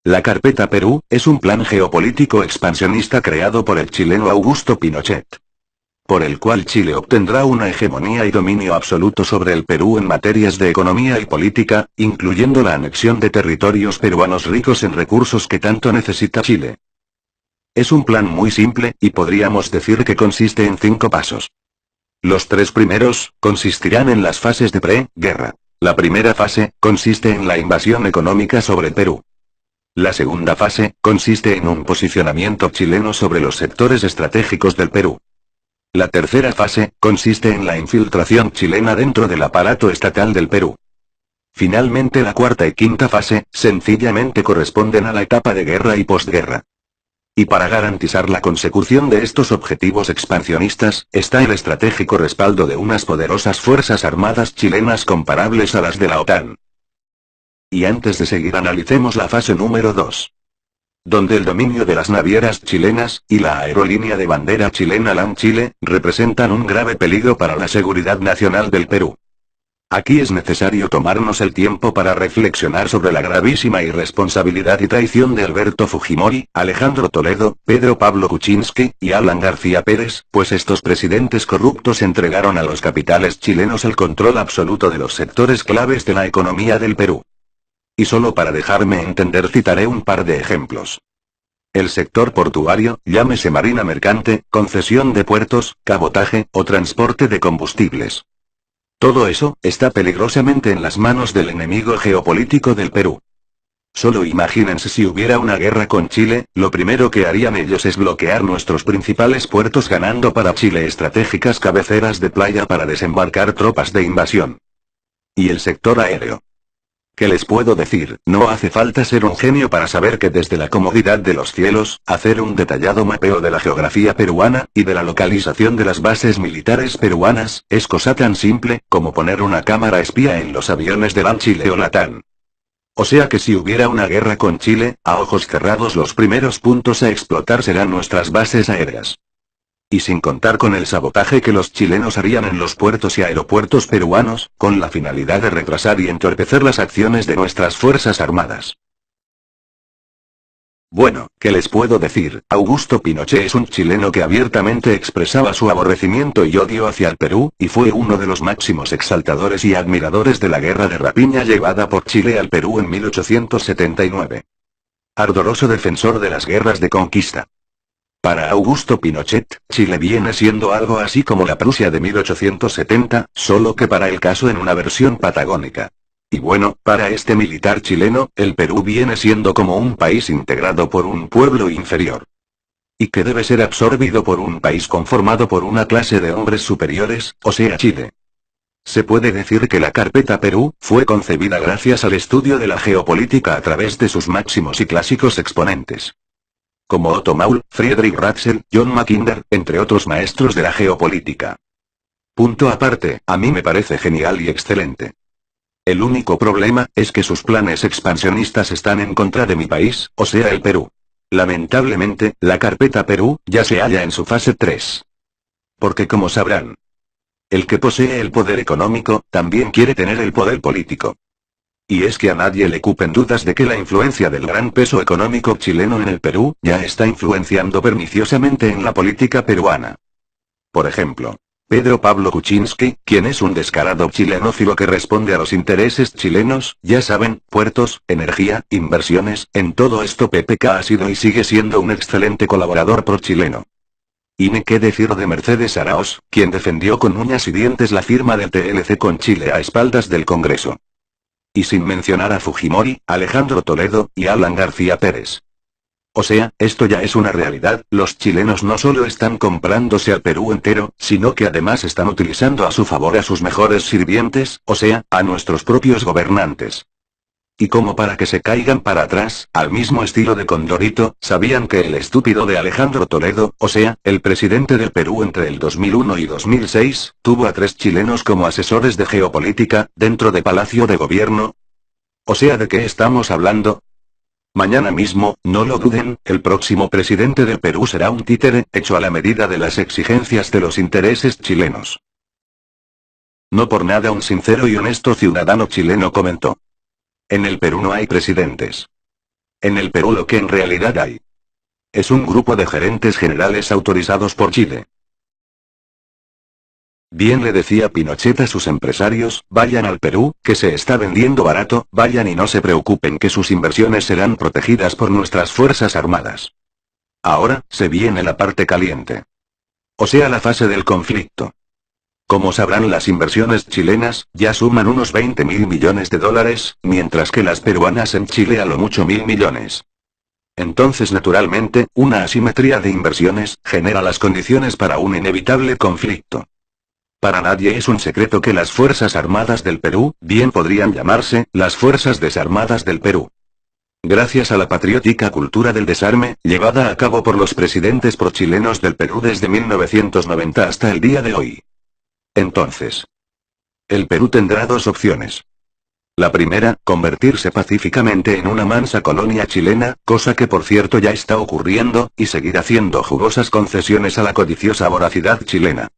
La Carpeta Perú es un plan geopolítico expansionista creado por el chileno Augusto Pinochet, por el cual Chile obtendrá una hegemonía y dominio absoluto sobre el Perú en materias de economía y política, incluyendo la anexión de territorios peruanos ricos en recursos que tanto necesita Chile. Es un plan muy simple, y podríamos decir que consiste en 5 pasos. Los 3 primeros, consistirán en las fases de pre-guerra. La primera fase, consiste en la invasión económica sobre Perú. La segunda fase, consiste en un posicionamiento chileno sobre los sectores estratégicos del Perú. La tercera fase, consiste en la infiltración chilena dentro del aparato estatal del Perú. Finalmente la cuarta y quinta fase, sencillamente corresponden a la etapa de guerra y posguerra. Y para garantizar la consecución de estos objetivos expansionistas, está el estratégico respaldo de unas poderosas fuerzas armadas chilenas comparables a las de la OTAN. Y antes de seguir analicemos la fase número 2. Donde el dominio de las navieras chilenas, y la aerolínea de bandera chilena LAN Chile, representan un grave peligro para la seguridad nacional del Perú. Aquí es necesario tomarnos el tiempo para reflexionar sobre la gravísima irresponsabilidad y traición de Alberto Fujimori, Alejandro Toledo, Pedro Pablo Kuczynski, y Alan García Pérez, pues estos presidentes corruptos entregaron a los capitales chilenos el control absoluto de los sectores claves de la economía del Perú. Y solo para dejarme entender citaré un par de ejemplos. El sector portuario, llámese marina mercante, concesión de puertos, cabotaje, o transporte de combustibles. Todo eso, está peligrosamente en las manos del enemigo geopolítico del Perú. Solo imagínense si hubiera una guerra con Chile, lo primero que harían ellos es bloquear nuestros principales puertos ganando para Chile estratégicas cabeceras de playa para desembarcar tropas de invasión. Y el sector aéreo. ¿Qué les puedo decir? No hace falta ser un genio para saber que desde la comodidad de los cielos, hacer un detallado mapeo de la geografía peruana, y de la localización de las bases militares peruanas, es cosa tan simple, como poner una cámara espía en los aviones de LAN Chile o LATAN. O sea que si hubiera una guerra con Chile, a ojos cerrados los primeros puntos a explotar serán nuestras bases aéreas. Y sin contar con el sabotaje que los chilenos harían en los puertos y aeropuertos peruanos, con la finalidad de retrasar y entorpecer las acciones de nuestras fuerzas armadas. Bueno, ¿qué les puedo decir? Augusto Pinochet es un chileno que abiertamente expresaba su aborrecimiento y odio hacia el Perú, y fue uno de los máximos exaltadores y admiradores de la guerra de rapiña llevada por Chile al Perú en 1879. Ardoroso defensor de las guerras de conquista. Para Augusto Pinochet, Chile viene siendo algo así como la Prusia de 1870, solo que para el caso en una versión patagónica. Y bueno, para este militar chileno, el Perú viene siendo como un país integrado por un pueblo inferior. Y que debe ser absorbido por un país conformado por una clase de hombres superiores, o sea Chile. Se puede decir que la Carpeta Perú, fue concebida gracias al estudio de la geopolítica a través de sus máximos y clásicos exponentes. Como Otto Maul, Friedrich Ratzel, John Mackinder, entre otros maestros de la geopolítica. Punto aparte, a mí me parece genial y excelente. El único problema, es que sus planes expansionistas están en contra de mi país, o sea el Perú. Lamentablemente, la Carpeta Perú, ya se halla en su fase 3. Porque como sabrán, el que posee el poder económico, también quiere tener el poder político. Y es que a nadie le cupen dudas de que la influencia del gran peso económico chileno en el Perú, ya está influenciando perniciosamente en la política peruana. Por ejemplo, Pedro Pablo Kuczynski, quien es un descarado chilenófilo que responde a los intereses chilenos, ya saben, puertos, energía, inversiones, en todo esto PPK ha sido y sigue siendo un excelente colaborador pro-chileno. Y ni qué decir de Mercedes Araoz, quien defendió con uñas y dientes la firma del TLC con Chile a espaldas del Congreso. Y sin mencionar a Fujimori, Alejandro Toledo, y Alan García Pérez. O sea, esto ya es una realidad, los chilenos no solo están comprándose al Perú entero, sino que además están utilizando a su favor a sus mejores sirvientes, o sea, a nuestros propios gobernantes. Y como para que se caigan para atrás, al mismo estilo de Condorito, sabían que el estúpido de Alejandro Toledo, o sea, el presidente del Perú entre el 2001 y 2006, tuvo a 3 chilenos como asesores de geopolítica, dentro de Palacio de Gobierno. O sea, ¿de qué estamos hablando? Mañana mismo, no lo duden, el próximo presidente del Perú será un títere, hecho a la medida de las exigencias de los intereses chilenos. No por nada un sincero y honesto ciudadano chileno comentó: en el Perú no hay presidentes. En el Perú lo que en realidad hay es un grupo de gerentes generales autorizados por Chile. Bien le decía Pinochet a sus empresarios, vayan al Perú, que se está vendiendo barato, vayan y no se preocupen que sus inversiones serán protegidas por nuestras fuerzas armadas. Ahora, se viene la parte caliente. O sea, la fase del conflicto. Como sabrán, las inversiones chilenas ya suman unos 20.000 millones de dólares, mientras que las peruanas en Chile a lo mucho 1.000 millones. Entonces, naturalmente, una asimetría de inversiones genera las condiciones para un inevitable conflicto. Para nadie es un secreto que las Fuerzas Armadas del Perú, bien podrían llamarse, las Fuerzas Desarmadas del Perú. Gracias a la patriótica cultura del desarme, llevada a cabo por los presidentes prochilenos del Perú desde 1990 hasta el día de hoy. Entonces, el Perú tendrá dos opciones. La primera, convertirse pacíficamente en una mansa colonia chilena, cosa que por cierto ya está ocurriendo, y seguir haciendo jugosas concesiones a la codiciosa voracidad chilena.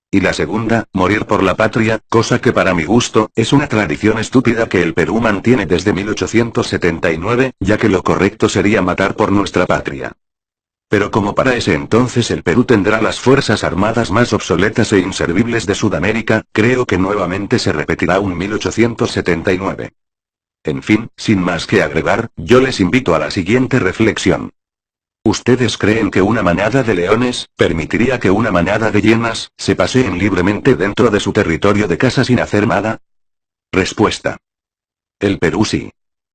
Y la segunda, morir por la patria, cosa que para mi gusto, es una tradición estúpida que el Perú mantiene desde 1879, ya que lo correcto sería matar por nuestra patria. Pero como para ese entonces el Perú tendrá las fuerzas armadas más obsoletas e inservibles de Sudamérica, creo que nuevamente se repetirá un 1879. En fin, sin más que agregar, yo les invito a la siguiente reflexión. ¿Ustedes creen que una manada de leones permitiría que una manada de hienas se paseen libremente dentro de su territorio de casa sin hacer nada? Respuesta. El Perú sí.